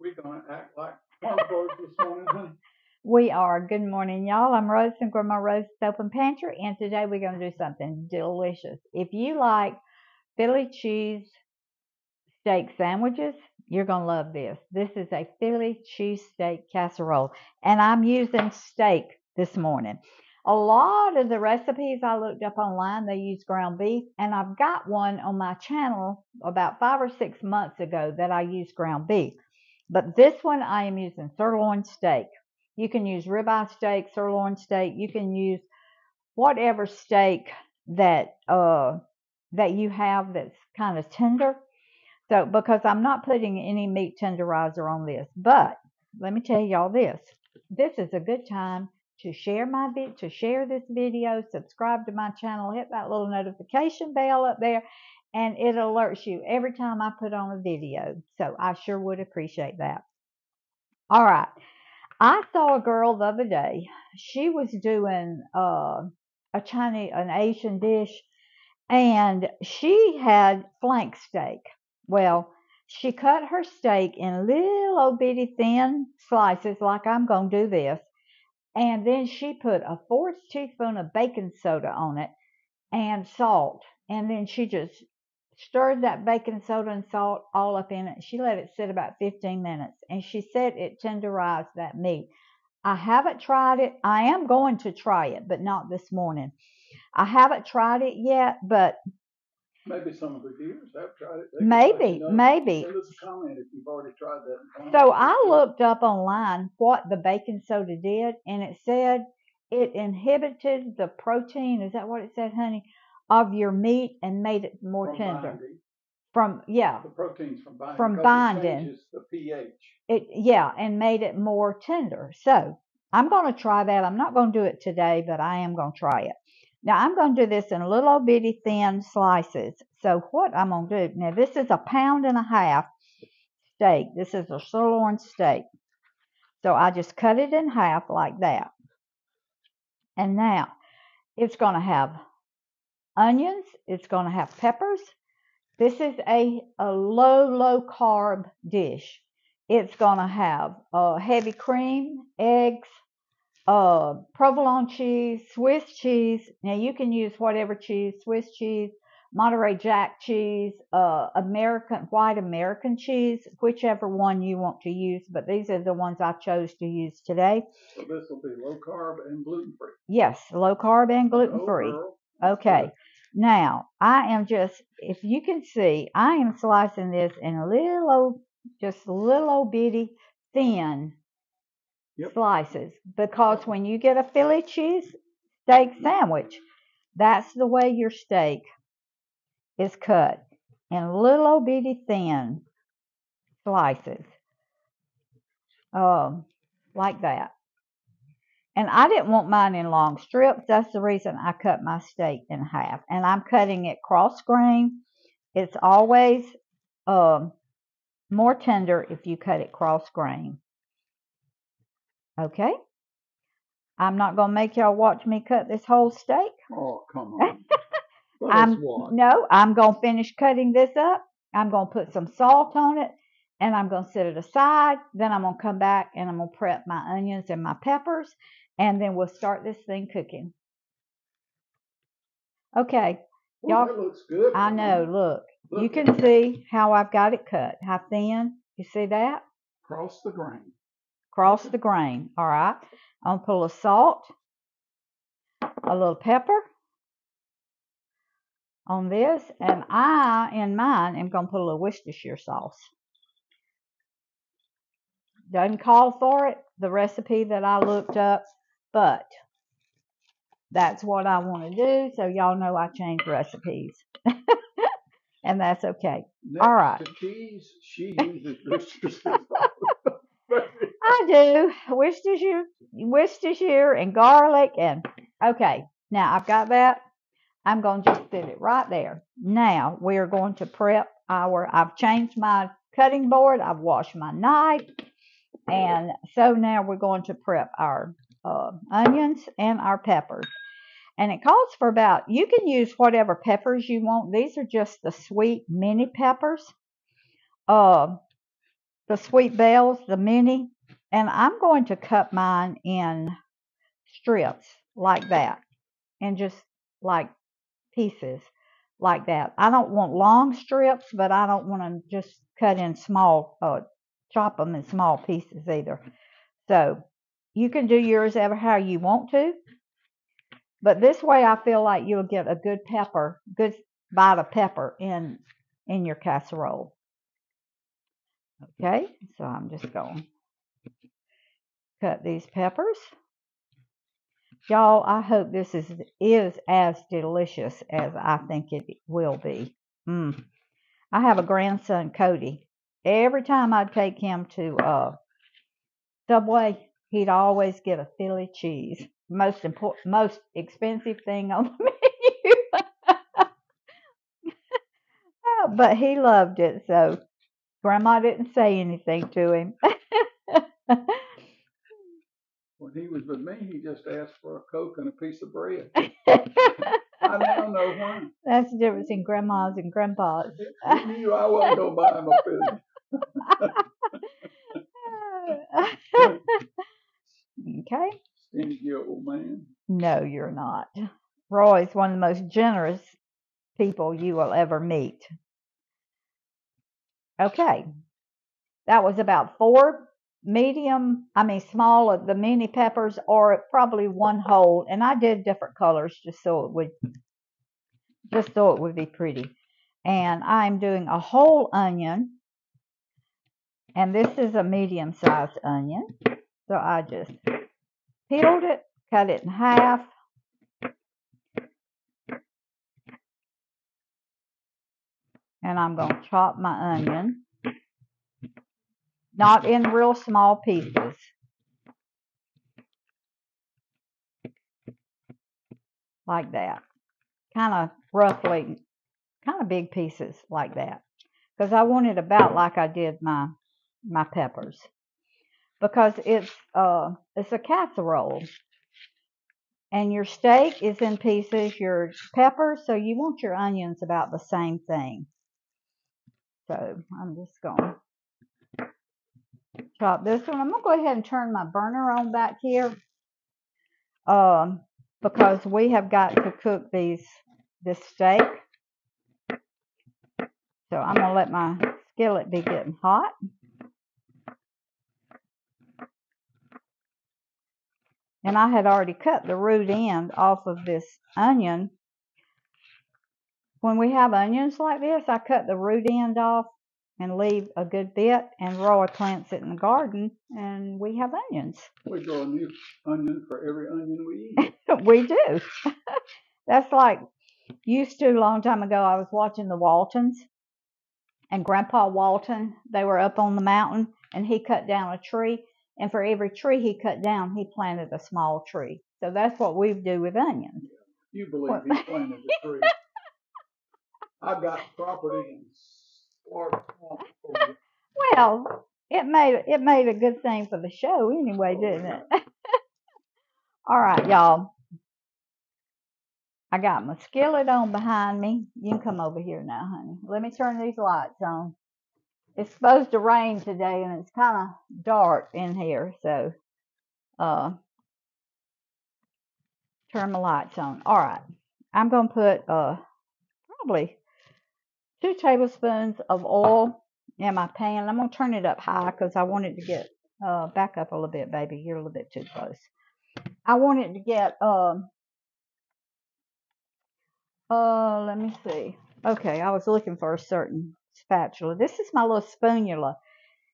We're going to act like carnivores this morning, honey. We are. Good morning, y'all. I'm Rose from Grandma Rose's Open Pantry, and today we're going to do something delicious. If you like Philly cheese steak sandwiches, you're going to love this. This is a Philly cheesesteak casserole, and I'm using steak this morning. A lot of the recipes I looked up online, they use ground beef, and I've got one on my channel about 5 or 6 months ago that I used ground beef. But this one I am using sirloin steak. You can use ribeye steak, sirloin steak. You can use whatever steak that you have that's kind of tender. So because I'm not putting any meat tenderizer on this, but let me tell y'all this. This is a good time to share this video, subscribe to my channel, hit that little notification bell up there, and it alerts you every time I put on a video. So I sure would appreciate that. All right. I saw a girl the other day. She was doing an Asian dish, and she had flank steak. Well, she cut her steak in little old bitty thin slices, like I'm going to do this, and then she put a 4th teaspoon of baking soda on it and salt, and then she just stirred that baking soda and salt all up in it. She let it sit about 15 minutes, and she said it tenderized that meat. I haven't tried it. I am going to try it, but not this morning. I haven't tried it yet, but maybe some of the viewers have tried it. Maybe. Send us a comment if you've already tried that. So I looked up online what the baking soda did, and it said it inhibited the protein. Is that what it said, honey? Of your meat and made it more tender. Binding. The proteins from binding. From binding. It changes the pH. And made it more tender. So I'm going to try that. I'm not going to do it today, but I am going to try it. Now I'm going to do this in little bitty thin slices. So what I'm going to do, now this is 1.5 pounds steak. This is a sirloin steak. So I just cut it in half like that. And now it's going to have onions. It's going to have peppers. This is a low carb dish. It's going to have heavy cream, eggs, provolone cheese, Swiss cheese. Now you can use whatever cheese, Swiss cheese, Monterey Jack cheese, white American cheese, whichever one you want to use. But these are the ones I chose to use today. So this will be low carb and gluten free. Yes, low carb and gluten free. Okay. Now, if you can see, I am slicing this in just little old bitty thin slices. Because when you get a Philly cheese steak sandwich, that's the way your steak is cut, in little old bitty thin slices. Like that. And I didn't want mine in long strips. That's the reason I cut my steak in half. And I'm cutting it cross grain. It's always more tender if you cut it cross grain. Okay? I'm not going to make y'all watch me cut this whole steak. Oh, come on. I'm going to finish cutting this up. I'm going to put some salt on it. And I'm going to set it aside. Then I'm going to come back and I'm going to prep my onions and my peppers. And then we'll start this thing cooking. Okay. Y'all, that looks good. I know. Look. You can see how I've got it cut. How thin. You see that? Cross the grain. Cross the grain. All right. I'm going to put a little salt. A little pepper. On this. And in mine, am going to put a little Worcestershire sauce. Doesn't call for it, the recipe that I looked up, but that's what I want to do, so y'all know I change recipes. And that's okay. Next all right. To cheese, she uses Worcestershire. I do. Worcestershire and garlic. Okay, now I've got that. I'm going to just sit it right there. Now we're going to prep I've changed my cutting board. I've washed my knife. And so now we're going to prep our onions and our peppers. And it calls for you can use whatever peppers you want. These are just the sweet mini peppers. the sweet bells, the mini, and I'm going to cut mine in strips like that, and just like pieces like that. I don't want long strips, but I don't want to just cut in small, chop them in small pieces either. So you can do yours ever how you want to, but this way I feel like you'll get a good bite of pepper in your casserole. Okay, so I'm just going to cut these peppers. Y'all, I hope this is as delicious as I think it will be. I have a grandson, Cody. Every time I'd take him to Subway, he'd always get a Philly cheese. Most expensive thing on the menu. But he loved it, so Grandma didn't say anything to him. When he was with me, he just asked for a Coke and a piece of bread. I now know why. That's the difference in grandmas and grandpas. He knew I wasn't going to buy him a Philly. Okay. Stingy old man. No, you're not. Roy's one of the most generous people you will ever meet. Okay. That was about 4 small of the mini peppers, or probably 1 whole. And I did different colors just so it would be pretty. And I'm doing a whole onion. And this is a medium-sized onion. So I just peeled it, cut it in half. And I'm going to chop my onion. Not in real small pieces. Like that. Kind of big pieces like that. Because I want it about like I did my peppers. Because it's a casserole. And your steak is in pieces, your peppers, so you want your onions about the same thing. So I'm just going to chop this one. I'm going to go ahead and turn my burner on back here. Because we have got to cook this steak. So I'm going to let my skillet be getting hot. And I had already cut the root end off of this onion. When we have onions like this, I cut the root end off and leave a good bit. And Roy plants it in the garden, and we have onions. We grow a new onion for every onion we eat. We do. That's like used to a long time ago. I was watching the Waltons, and Grandpa Walton, they were up on the mountain, and he cut down a tree. And for every tree he cut down, he planted a small tree. So that's what we do with onions. You believe he planted a tree? I got property in Florida. Well, it made a good thing for the show anyway, didn't it? All right, y'all. I got my skillet on behind me. You can come over here now, honey. Let me turn these lights on. It's supposed to rain today, and it's kind of dark in here, so turn my lights on. All right. I'm going to put probably 2 tablespoons of oil in my pan. I'm going to turn it up high because I want it to get back up a little bit, baby. You're a little bit too close. I want it to get let me see. Okay, I was looking for a certain spatula. This is my little spoonula.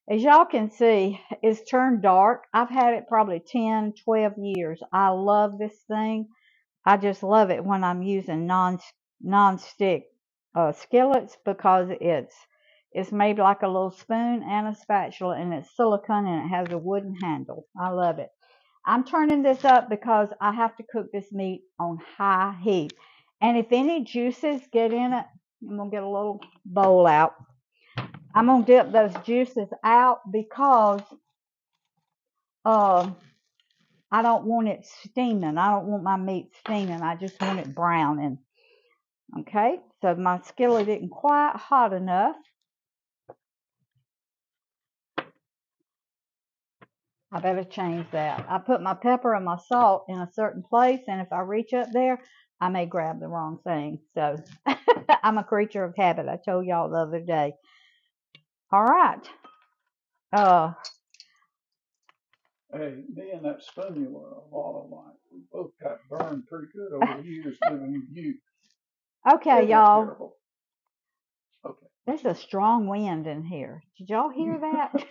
As y'all can see, it's turned dark. I've had it probably 10, 12 years. I love this thing. I just love it when I'm using non-stick skillets, because it's made like a little spoon and a spatula, and it's silicone, and it has a wooden handle. I love it. I'm turning this up because I have to cook this meat on high heat. And if any juices get in it, I'm going to get a little bowl out. I'm going to dip those juices out because I don't want it steaming. I don't want my meat steaming. I just want it browning. Okay, so my skillet isn't quite hot enough. I better change that. I put my pepper and my salt in a certain place, and if I reach up there, I may grab the wrong thing. So I'm a creature of habit. I told y'all the other day. All right. Hey, me and that spaniel are a lot alike. We both got burned pretty good over the years living with you. Okay, Isn't y'all. terrible? Okay. There's a strong wind in here. Did y'all hear that?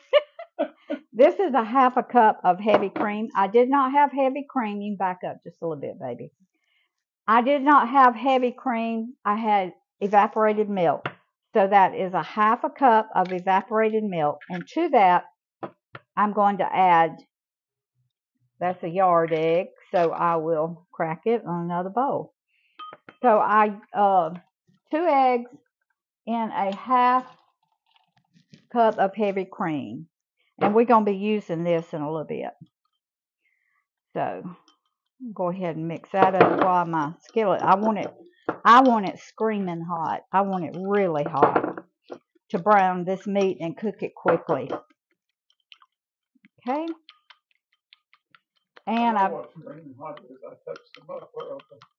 This is a half a cup of heavy cream. I did not have heavy cream. You can back up just a little bit, baby. I did not have heavy cream. I had evaporated milk. So that is a half a cup of evaporated milk. And to that, I'm going to add, that's a yard egg. So I will crack it on another bowl. So 2 eggs in a half cup of heavy cream. And we're going to be using this in a little bit. So go ahead and mix that up while my skillet, I want it screaming hot. I want it really hot to brown this meat and cook it quickly. Okay. And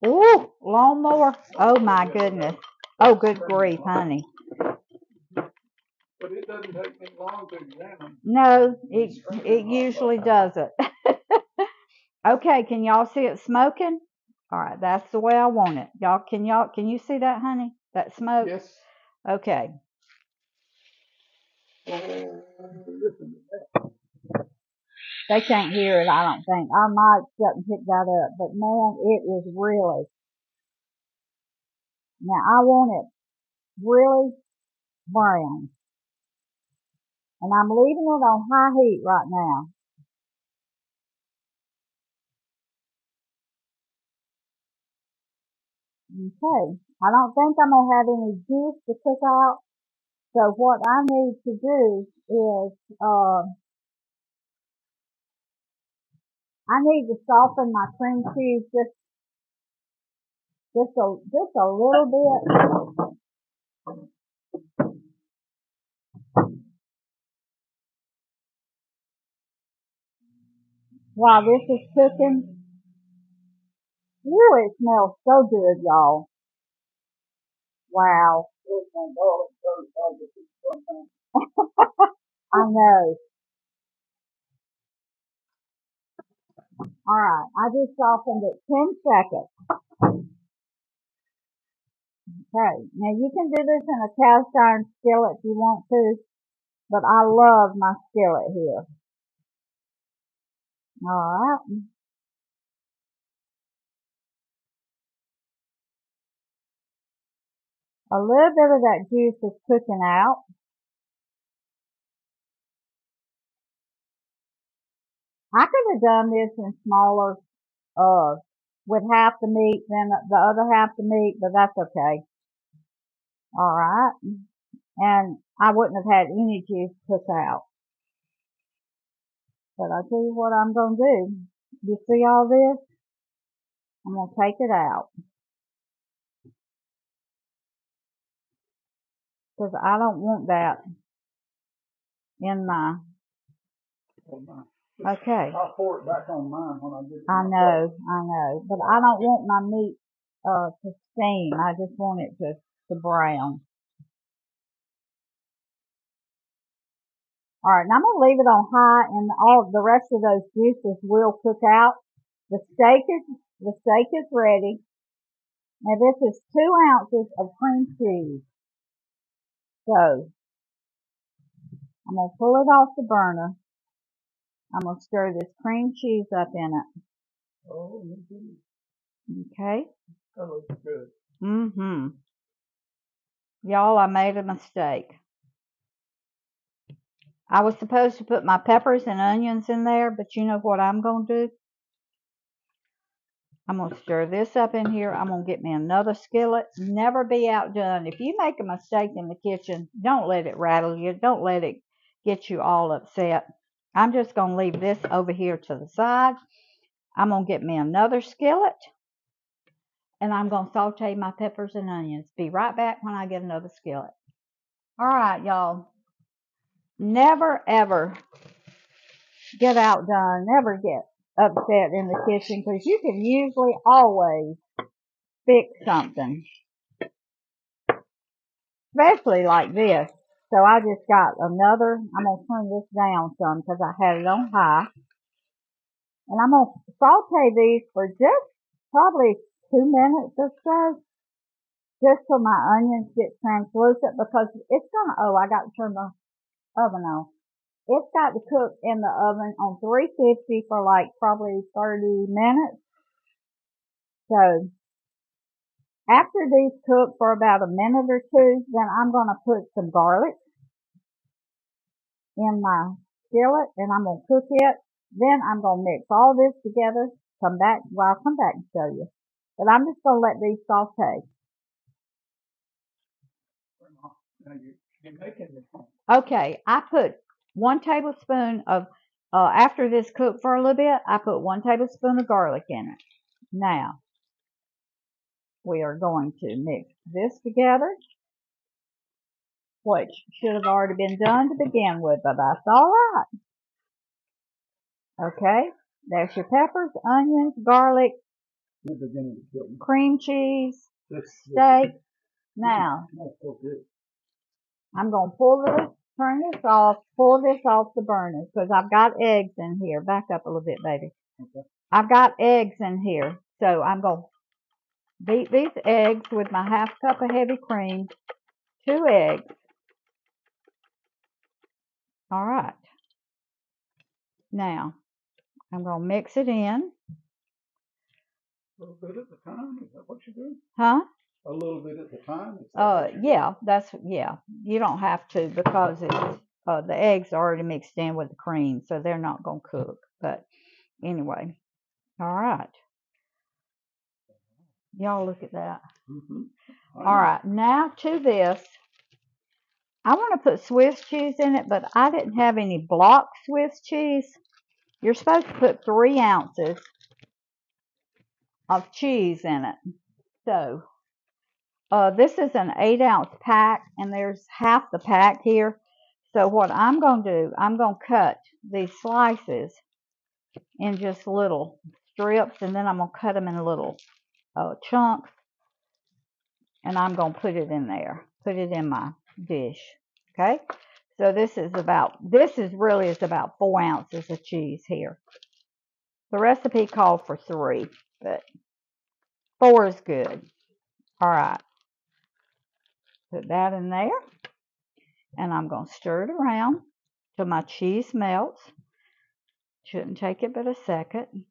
ooh, lawnmower. Oh my goodness. Oh, good grief, honey. But it doesn't take me long to examine. No, it usually doesn't. Okay, can y'all see it smoking? All right, that's the way I want it. Can you see that, honey? That smoke? Yes. Okay. Listen to that. They can't hear it, I don't think. I might shut and pick that up, but man, it is really. Now I want it really brown. And I'm leaving it on high heat right now. Okay. I don't think I'm going to have any juice to cook out. So what I need to do is, I need to soften my cream cheese just a little bit. While this is cooking. Ooh, it smells so good, y'all. Wow. I know. Alright, I just softened it 10 seconds. Okay, now you can do this in a cast iron skillet if you want to, but I love my skillet here. Alright. A little bit of that juice is cooking out. I could have done this in smaller, with half the meat, then the other half the meat, but that's okay. Alright. And I wouldn't have had any juice cook out. But I'll tell you what I'm going to do. You see all this? I'm going to take it out. Because I don't want that in my... Okay. I'll pour it back on mine when I get it. I know. But I don't want my meat to steam. I just want it to brown. Alright, and I'm going to leave it on high and all the rest of those juices will cook out. The steak is ready. Now this is 2 ounces of cream cheese. So, I'm going to pull it off the burner. I'm going to stir this cream cheese up in it. Oh, my goodness. Okay. That looks good. Mm-hmm. Y'all, I made a mistake. I was supposed to put my peppers and onions in there, but you know what I'm going to do? I'm going to stir this up in here. I'm going to get me another skillet. Never be outdone. If you make a mistake in the kitchen, don't let it rattle you. Don't let it get you all upset. I'm just going to leave this over here to the side. I'm going to get me another skillet. And I'm going to saute my peppers and onions. Be right back when I get another skillet. All right, y'all. Never, ever get outdone. Never get upset in the kitchen because you can usually always fix something, especially like this. So I just got another. I'm going to turn this down some because I had it on high. And I'm going to saute these for just probably 2 minutes or so, just till my onions get translucent, because it's going to, oh, I got to turn the oven on. It's got to cook in the oven on 350 for like probably 30 minutes. So after these cook for about a minute or two, then I'm going to put some garlic in my skillet and I'm going to cook it. Then I'm going to mix all this together. I'll come back and show you. But I'm just going to let these saute. Now you're making it. Okay, I put 1 tablespoon of, after this cooked for a little bit, I put 1 tablespoon of garlic in it. Now, we are going to mix this together, which should have already been done to begin with, but that's all right. Okay, there's your peppers, onions, garlic, cream cheese, steak. Now, I'm going to turn this off, pull this off the burner, because I've got eggs in here. Back up a little bit, baby. Okay. I've got eggs in here, so I'm going to beat these eggs with my 1/2 cup of heavy cream, 2 eggs. All right. Now, I'm going to mix it in. A little bit at a time? Is that what you're doing? Huh? A little bit at a time? Yeah, you don't have to, because it's, the eggs are already mixed in with the cream, so they're not going to cook. But anyway, all right. Y'all look at that. Mm-hmm. All right, now to this. I want to put Swiss cheese in it, but I didn't have any block Swiss cheese. You're supposed to put 3 ounces of cheese in it. So, this is an 8-ounce pack, and there's half the pack here. So what I'm going to do, I'm going to cut these slices in just little strips, and then I'm going to cut them in little chunks, and I'm going to put it in there, put it in my dish. Okay, so this is about 4 ounces of cheese here. The recipe called for 3, but 4 is good. All right, put that in there, and I'm going to stir it around till my cheese melts. Shouldn't take it but a second,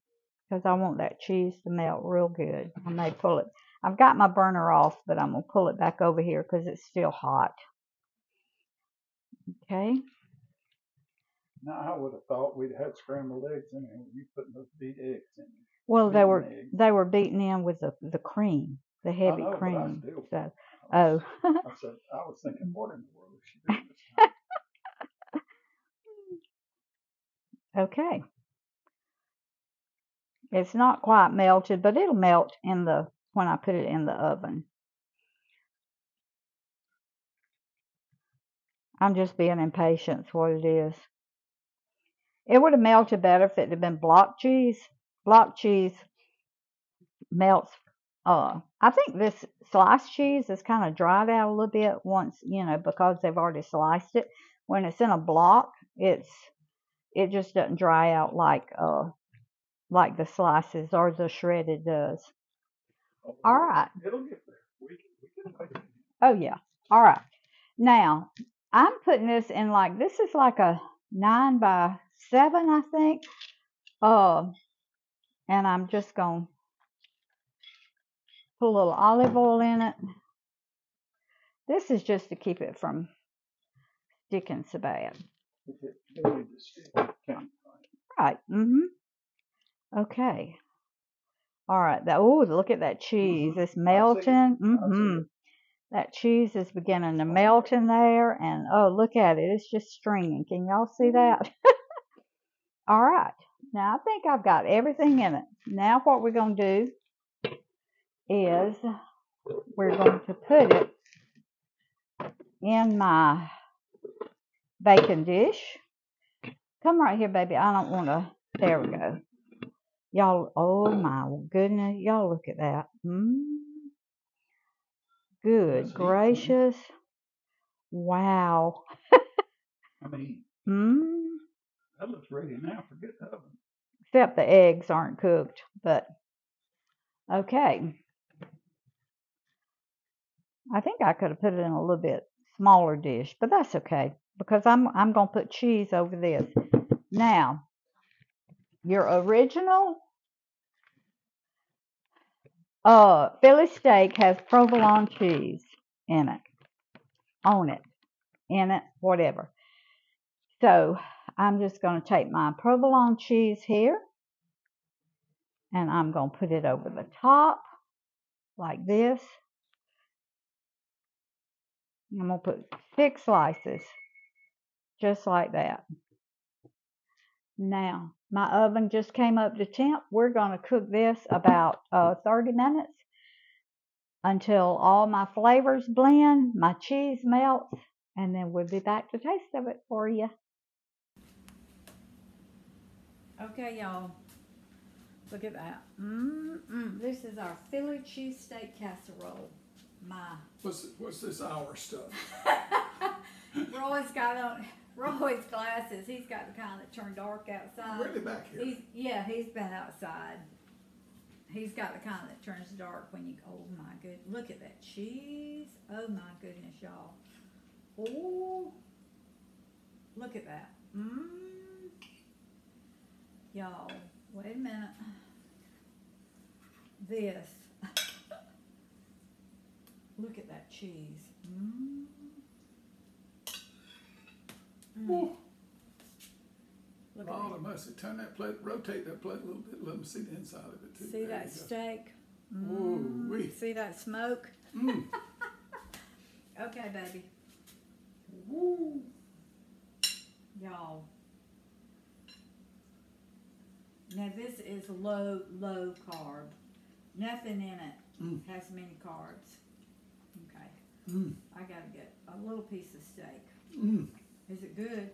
because I want that cheese to melt real good. I may pull it. I've got my burner off, but I'm going to pull it back over here because it's still hot. Okay. Now, I would have thought we'd had scrambled eggs in there. You putting those beat eggs in there. Well, they were beaten in with the cream, the heavy cream. So, I was thinking, what in the world is she doing this time? Okay. It's not quite melted, but it'll melt when I put it in the oven. I'm just being impatient, is what it is. It would have melted better if it had been block cheese. Block cheese melts. I think this sliced cheese is kind of dried out a little bit once, because they've already sliced it. When it's in a block, it just doesn't dry out like the slices or the shredded does. All right. It'll get there. We can make it. Oh yeah. All right. Now I'm putting this in this is like a 9 by 7, I think. And I'm just gonna put a little olive oil in it. This is just to keep it from sticking so bad. Right. Okay. All right. Look at that cheese. It's melting. That cheese is beginning to melt in there, and look at it. It's just stringing. Can y'all see that? All right. Now I think I've got everything in it. Now what we're going to do is we're going to put it in my baking dish. Come right here, baby. I don't want to. There we go. Y'all, oh my goodness. Y'all look at that. Good That's gracious. Wow. I mean, Mmm. that looks ready now. Forget the oven. Except the eggs aren't cooked, but okay. I think I could have put it in a little bit smaller dish, but that's okay because I'm gonna put cheese over this. Now, your original Philly steak has provolone cheese in it, on it, in it, whatever. So I'm just gonna take my provolone cheese here and I'm gonna put it over the top like this. I'm gonna put 6 slices, just like that. Now, my oven just came up to temp. We're going to cook this about 30 minutes until all my flavors blend, my cheese melts, and then we'll be back to taste of it for you. Okay, y'all. Look at that. This is our Philly cheesesteak casserole. What's this hour stuff? Roy's got on Roy's glasses. He's got the kind that turn dark outside. Really back here? He's been outside. He's got the kind that turns dark when you. Oh my goodness! Look at that cheese. Oh my goodness, y'all. Oh, look at that. Y'all, wait a minute. This. Look at that cheese. Look at Oh, mercy. Turn that plate, rotate that plate a little bit. Let them see the inside of it, too. See that steak? Ooh-wee. See that smoke? Okay, baby. Woo. Y'all. Now, this is low carb. Nothing in it has many carbs. Okay. I got to get a little piece of steak. Is it good?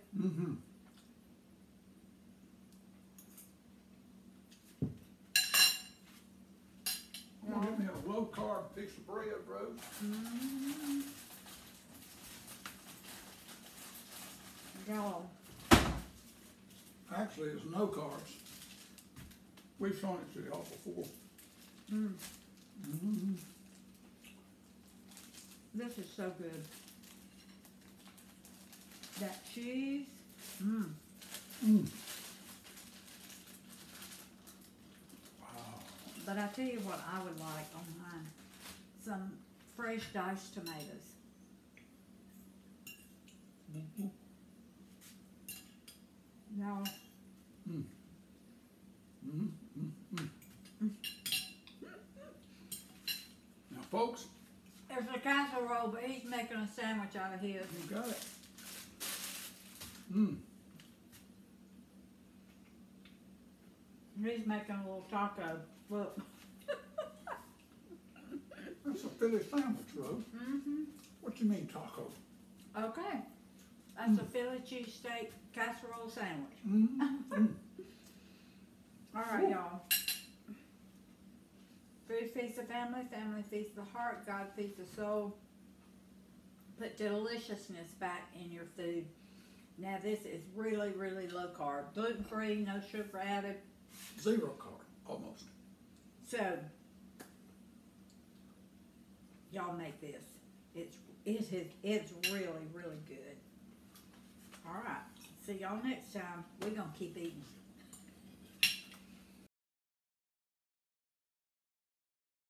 Give me a low carb piece of bread, Rose. Y'all. Actually, it's no carbs. We've shown it to y'all before. This is so good. That cheese. Wow. But I tell you what I would like on mine. Some fresh diced tomatoes. Y'all. Now, folks. It's a casserole, but he's making a sandwich out of his. You got it. He's making a little taco. Look. That's a Philly sandwich, Rose. What you mean, taco? Okay. That's a Philly cheesesteak casserole sandwich. All right, y'all. Food feeds the family, family feeds the heart, God feeds the soul. Put deliciousness back in your food. Now, this is really, really low carb. Gluten-free, no sugar added. 0 carb, almost. So, y'all make this. It's really, really good. All right. See y'all next time. We're going to keep eating.